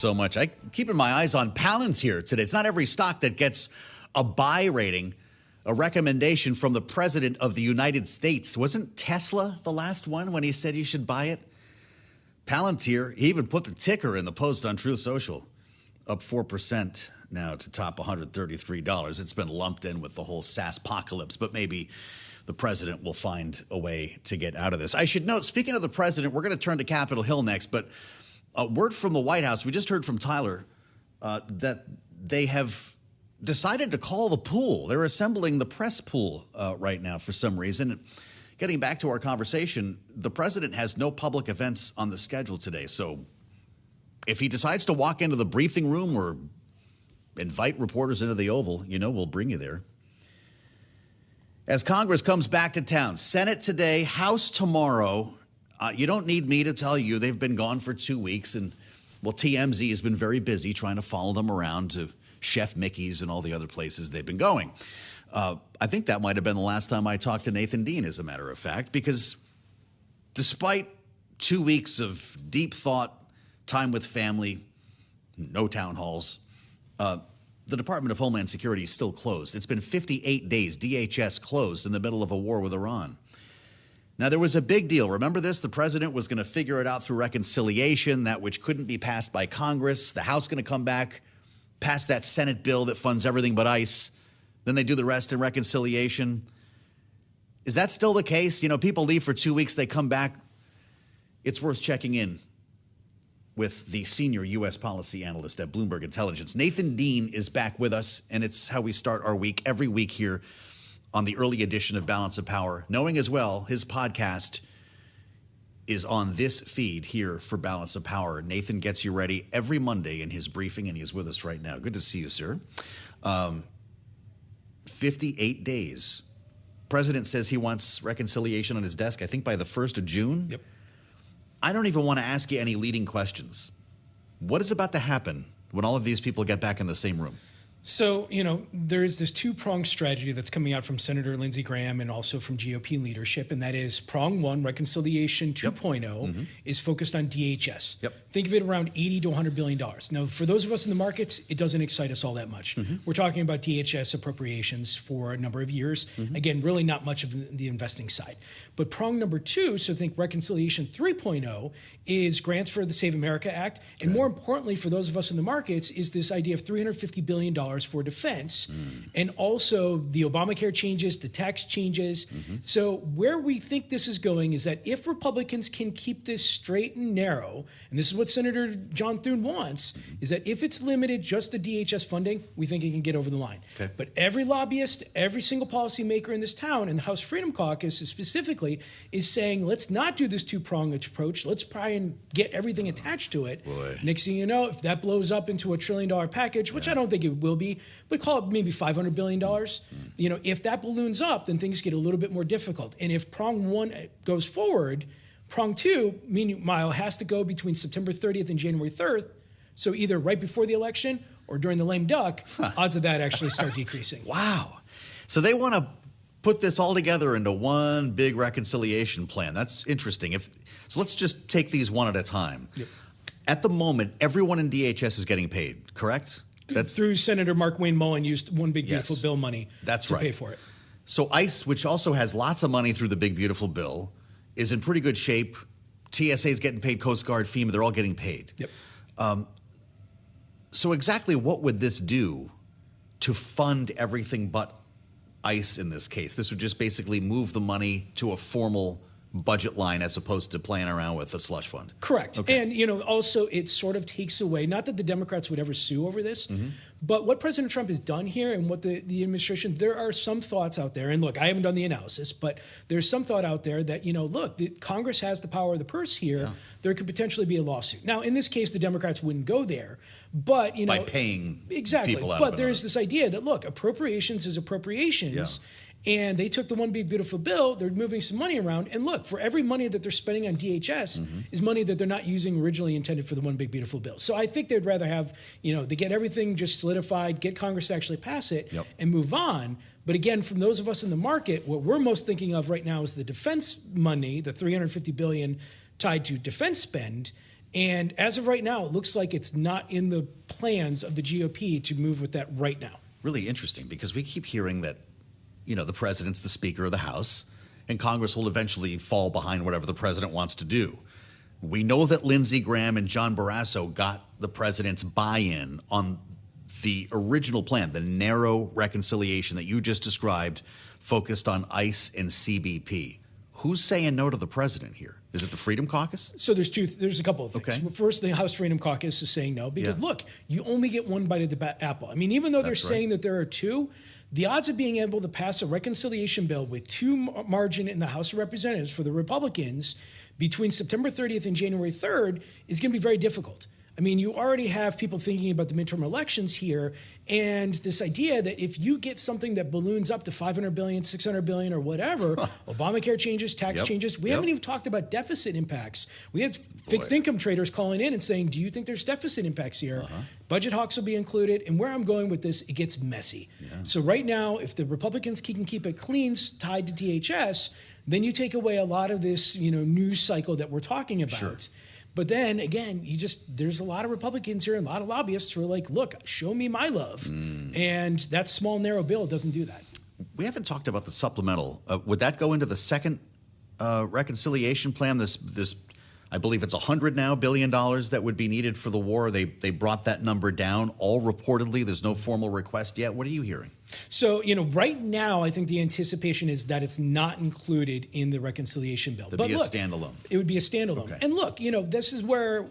So much. I keeping my eyes on Palantir today. It's not every stock that gets a buy rating, a recommendation from the president of the United States. Wasn't Tesla the last one when he said you should buy it? Palantir, he even put the ticker in the post on Truth Social, up 4% now to top $133. It's been lumped in with the whole SaaS apocalypse, but maybe the president will find a way to get out of this. I should note, speaking of the president, we're going to turn to Capitol Hill next, but a word from the White House, we just heard from Tyler, that they have decided to call the pool. They're assembling the press pool right now for some reason. Getting back to our conversation, the president has no public events on the schedule today. So if he decides to walk into the briefing room or invite reporters into the Oval, we'll bring you there. As Congress comes back to town, Senate today, House tomorrow. You don't need me to tell you they've been gone for 2 weeks. And, well, TMZ has been very busy trying to follow them around to Chef Mickey's and all the other places they've been going. I think that might have been the last time I talked to Nathan Dean, as a matter of fact, because despite 2 weeks of deep thought, time with family, no town halls, the Department of Homeland Security is still closed. It's been 58 days, DHS closed in the middle of a war with Iran. Now, there was a big deal. Remember this? The president was going to figure it out through reconciliation, that which couldn't be passed by Congress. The House going to come back, pass that Senate bill that funds everything but ICE. Then they do the rest in reconciliation. Is that still the case? People leave for 2 weeks, they come back. It's worth checking in with the senior U.S. policy analyst at Bloomberg Intelligence. Nathan Dean is back with us, and it's how we start our week every week here on the early edition of Balance of Power, knowing as well his podcast is on this feed here for Balance of Power. Nathan gets you ready every Monday in his briefing, and he is with us right now. Good to see you, sir. 58 days. President says he wants reconciliation on his desk, I think by the 1st of June. Yep. I don't even want to ask you any leading questions. What is about to happen when all of these people get back in the same room? So, there's this two-pronged strategy that's coming out from Senator Lindsey Graham and also from GOP leadership, and that is prong one, reconciliation 2.0, is focused on DHS. Yep. Think of it around $80 to $100 billion. Now, for those of us in the markets, it doesn't excite us all that much. We're talking about DHS appropriations for a number of years. Again, really not much of the investing side. But prong number two, so think reconciliation 3.0, is grants for the Save America Act. And more importantly, for those of us in the markets, is this idea of $350 billion for defense, and also the Obamacare changes, the tax changes. So where we think this is going is that if Republicans can keep this straight and narrow, and this is what Senator John Thune wants, is that if it's limited just to DHS funding, we think it can get over the line. Okay. But every lobbyist, every single policymaker in this town, and the House Freedom Caucus specifically, is saying, let's not do this two-pronged approach. Let's try and get everything attached to it. Boy. Next thing you know, if that blows up into $1 trillion package, which I don't think it will be, but call it maybe $500 billion. If that balloons up, then things get a little bit more difficult. And if prong one goes forward, prong two, meanwhile, has to go between September 30th and January 3rd. So either right before the election or during the lame duck, odds of that actually start decreasing. Wow. So they want to put this all together into one big reconciliation plan. That's interesting. So let's just take these one at a time. Yep. At the moment, everyone in DHS is getting paid, correct? That's through Senator Mark Wayne Mullen used One Big Beautiful Bill money to pay for it. So ICE, which also has lots of money through the Big Beautiful Bill, is in pretty good shape. TSA is getting paid, Coast Guard, FEMA, they're all getting paid. Yep. So exactly what would this do to fund everything but ICE in this case? This would just basically move the money to a formal budget line as opposed to playing around with a slush fund. Correct. Okay. And, also it sort of takes away, not that the Democrats would ever sue over this, but what President Trump has done here and what the administration, there are some thoughts out there, and look, I haven't done the analysis, but there's some thought out there that, Congress has the power of the purse here. Yeah. There could potentially be a lawsuit. Now, in this case, the Democrats wouldn't go there, but, by paying exactly. people out but of there's this idea that, look, appropriations is appropriations. Yeah. And they took the One Big Beautiful Bill, they're moving some money around, and look, for every money that they're spending on DHS is money that they're not using originally intended for the One Big Beautiful Bill. So I think they'd rather have, they get everything just solidified, get Congress to actually pass it, and move on. But again, from those of us in the market, what we're most thinking of right now is the defense money, the $350 billion tied to defense spend. And as of right now, it looks like it's not in the plans of the GOP to move with that right now. Really interesting, because we keep hearing that, the president's the Speaker of the House, and Congress will eventually fall behind whatever the president wants to do. We know that Lindsey Graham and John Barrasso got the president's buy-in on the original plan, the narrow reconciliation that you just described, focused on ICE and CBP. Who's saying no to the president here? Is it the Freedom Caucus? So there's a couple of things. Okay. First, the House Freedom Caucus is saying no because, look, you only get one bite of the apple. I mean, even though they're saying that there are two, the odds of being able to pass a reconciliation bill with two margin in the House of Representatives for the Republicans between September 30th and January 3rd is going to be very difficult. I mean, you already have people thinking about the midterm elections here, and this idea that if you get something that balloons up to $500 billion, $600 billion, or whatever, Obamacare changes, tax changes, we haven't even talked about deficit impacts. We have fixed income traders calling in and saying, do you think there's deficit impacts here? Budget hawks will be included, and where I'm going with this, it gets messy. So right now, if the Republicans can keep it clean, tied to DHS, then you take away a lot of this, news cycle that we're talking about. Sure. But then again, there's a lot of Republicans here and a lot of lobbyists who are like, look, show me my love. And that small, narrow bill doesn't do that. We haven't talked about the supplemental. Would that go into the second reconciliation plan? This, I believe it's $100 billion that would be needed for the war. They brought that number down, all reportedly. There's no formal request yet. What are you hearing? So, right now, I think the anticipation is that it's not included in the reconciliation bill. It'd be a standalone. It would be a standalone. Okay. And look, this is where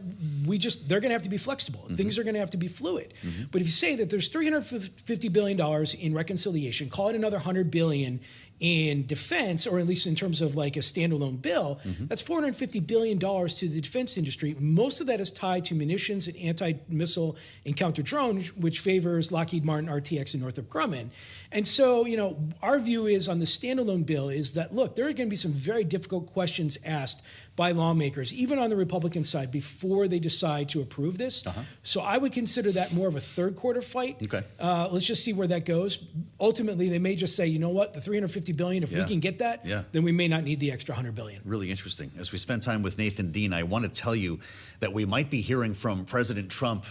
they're going to have to be flexible. Things are going to have to be fluid. But if you say that there's $350 billion in reconciliation, call it another $100 billion in defense, or at least in terms of like a standalone bill, that's $450 billion to the defense industry. Most of that is tied to munitions and anti-missile and counter-drone, which favors Lockheed Martin, RTX, and Northrop Grumman. And so, our view is on the standalone bill is that, look, there are going to be some very difficult questions asked by lawmakers, even on the Republican side, before they decide to approve this. So I would consider that more of a third quarter fight. Okay. Let's just see where that goes. Ultimately, they may just say, you know what, the $350 billion, if we can get that, then we may not need the extra $100 billion. Really interesting. As we spend time with Nathan Dean, I want to tell you that we might be hearing from President Trump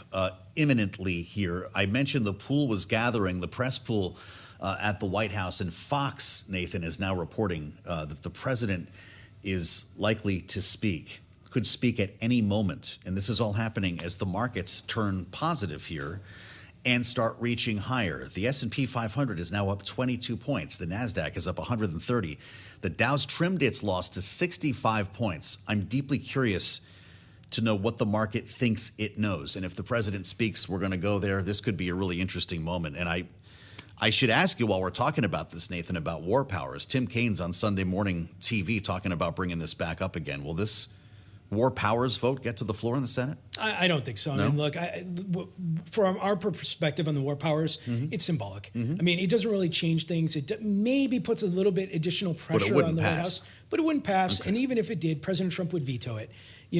imminently here. I mentioned the pool was gathering, the press pool at the White House, and Fox, Nathan, is now reporting that the president is likely to speak, could speak at any moment. And this is all happening as the markets turn positive here and start reaching higher. The S&P 500 is now up 22 points. The NASDAQ is up 130. The Dow's trimmed its loss to 65 points. I'm deeply curious to know what the market thinks it knows. And if the president speaks, we're going to go there. This could be a really interesting moment. And I should ask you, while we're talking about this, Nathan, about war powers. Tim Kaine's on Sunday morning TV talking about bringing this back up again. Will this war powers vote get to the floor in the Senate? I don't think so. No? I mean, look, from our perspective on the war powers, it's symbolic. I mean, it doesn't really change things. It maybe puts a little bit additional pressure on the White House, but it wouldn't pass. Okay. And even if it did, President Trump would veto it.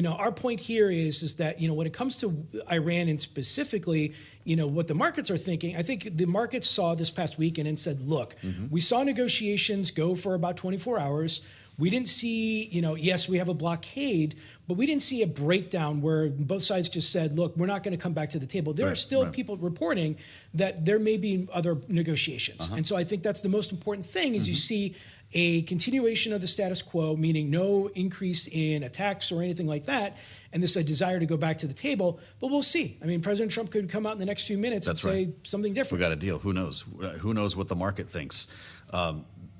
Our point here is that, when it comes to Iran and specifically, what the markets are thinking, I think the markets saw this past weekend and said, look, we saw negotiations go for about 24 hours. We didn't see, yes, we have a blockade, but we didn't see a breakdown where both sides just said, look, we're not going to come back to the table. There are still people reporting that there may be other negotiations. And so I think that's the most important thing is you see a continuation of the status quo, meaning no increase in attacks or anything like that, and this a desire to go back to the table. But we'll see. I mean, President Trump could come out in the next few minutes and say something different. We got a deal. Who knows? Who knows what the market thinks?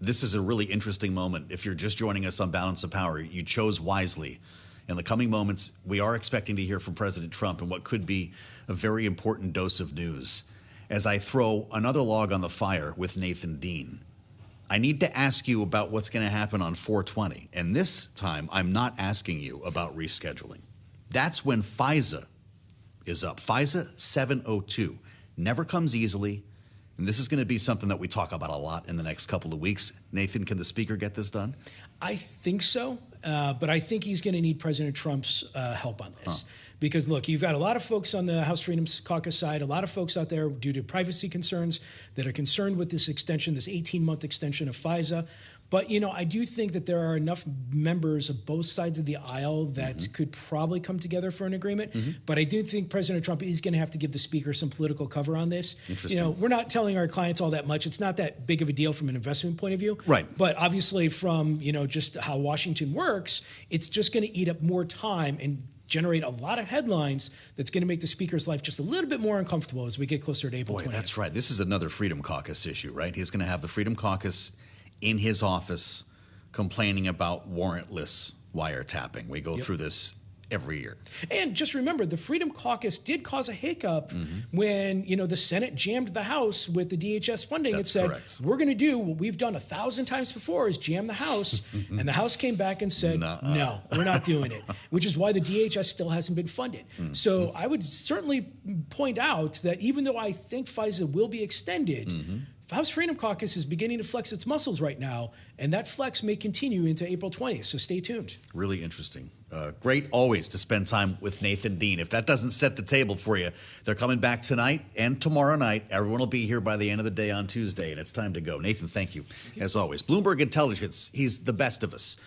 This is a really interesting moment. If you're just joining us on Balance of Power, you chose wisely. In the coming moments, we are expecting to hear from President Trump and what could be a very important dose of news. As I throw another log on the fire with Nathan Dean, I need to ask you about what's going to happen on 4/20. And this time, I'm not asking you about rescheduling. That's when FISA is up. FISA 702 never comes easily. And this is going to be something that we talk about a lot in the next couple of weeks. Nathan, can the speaker get this done? I think so, but I think he's going to need President Trump's help on this. Because, look, you've got a lot of folks on the House Freedom Caucus side, a lot of folks out there due to privacy concerns that are concerned with this extension, this 18-month extension of FISA. But, I do think that there are enough members of both sides of the aisle that could probably come together for an agreement. But I do think President Trump is going to have to give the speaker some political cover on this. Interesting. We're not telling our clients all that much. It's not that big of a deal from an investment point of view. Right. But obviously from, just how Washington works, it's just going to eat up more time and generate a lot of headlines that's going to make the speaker's life just a little bit more uncomfortable as we get closer to April 20th. That's right. This is another Freedom Caucus issue, right? He's going to have the Freedom Caucus in his office complaining about warrantless wiretapping. We go through this every year. And just remember, the Freedom Caucus did cause a hiccup when, the Senate jammed the House with the DHS funding. That's it said, correct. We're going to do what we've done 1,000 times before is jam the House. And the House came back and said, no, we're not doing it, which is why the DHS still hasn't been funded. So I would certainly point out that even though I think FISA will be extended, the House Freedom Caucus is beginning to flex its muscles right now, and that flex may continue into April 20th, so stay tuned. Really interesting. Great always to spend time with Nathan Dean. If that doesn't set the table for you, they're coming back tonight and tomorrow night. Everyone will be here by the end of the day on Tuesday, and it's time to go. Nathan, thank you, as always. Bloomberg Intelligence, he's the best of us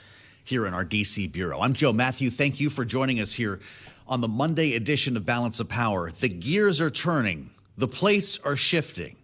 here in our D.C. Bureau. I'm Joe Matthew. Thank you for joining us here on the Monday edition of Balance of Power. The gears are turning. The plates are shifting.